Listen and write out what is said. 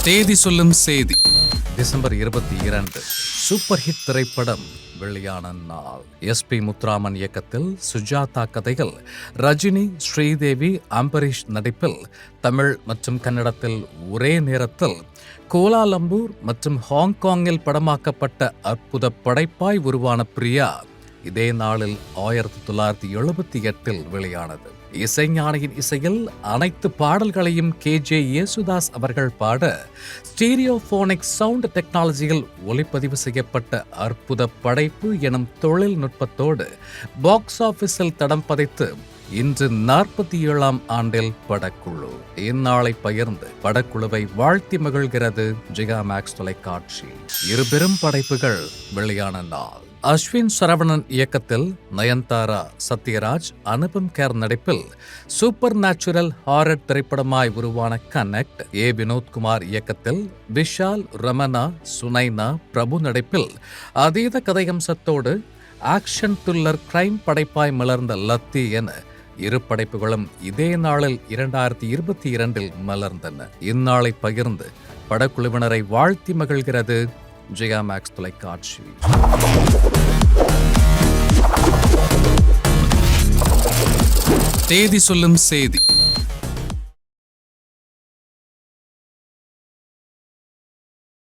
தேதி சொல்லும் செய்தி டிசம்பர் 22 சூப்பர் ஹிட் திரைப்படம் வெளியான நாள். SP முத்துராமன் இயக்கத்தில் சுஜாதா கதைகள், ரஜினி, ஸ்ரீதேவி, அம்பரீஷ் நடிப்பில் தமிழ் மற்றும் கன்னடத்தில் ஒரே நேரத்தில் கோலாலம்பூர் மற்றும் ஹாங்காங்கில் படமாக்கப்பட்ட அற்புத படைப்பாய் உருவான பிரியா இதே நாளில் 1978 வெளியானது. இசைஞானியின் இசையில் அனைத்து பாடல்களையும் KJ யேசுதாஸ் அவர்கள் பாட, ஸ்டீரியோபோனிக் சவுண்ட் டெக்னாலஜியில் ஒளிப்பதிவு செய்யப்பட்ட அற்புத படைப்பு எனும் தொழில்நுட்பத்தோடு பாக்ஸ் ஆபீஸில் தடம் பதித்து இன்று 47ஆம் ஆண்டில் படக்குழு. இந்நாளை பகிர்ந்து படக்குழுவை வாழ்த்தி மகிழ்கிறது ஜிகா மேக்ஸ் தொலைக்காட்சி. இருபெரும் படைப்புகள் வெளியான நாள். அஸ்வின் சரவணன் இயக்கத்தில் நயன்தாரா, சத்யராஜ், அனுபம் கேர் நடிப்பில் சூப்பர் நேச்சுரல் ஹாரர் திரைப்படமாய் உருவான கனெக்ட். வினோத்குமார் இயக்கத்தில் விஷால், ரமணா, சுனைனா, பிரபு நடிப்பில் அதீத கதையம்சத்தோடு ஆக்ஷன் த்ரில்லர் கிரைம் படைப்பாய் மலர்ந்த லத்தி என இரு படைப்புகளும் இதே நாளில் 2022 மலர்ந்தன. இந்நாளை பகிர்ந்து படக்குழுவினரை வாழ்த்தி மகிழ்கிறது ஜிகா மேக்ஸ் தொலைக்காட்சி. தேதி சொல்லும் செய்தி.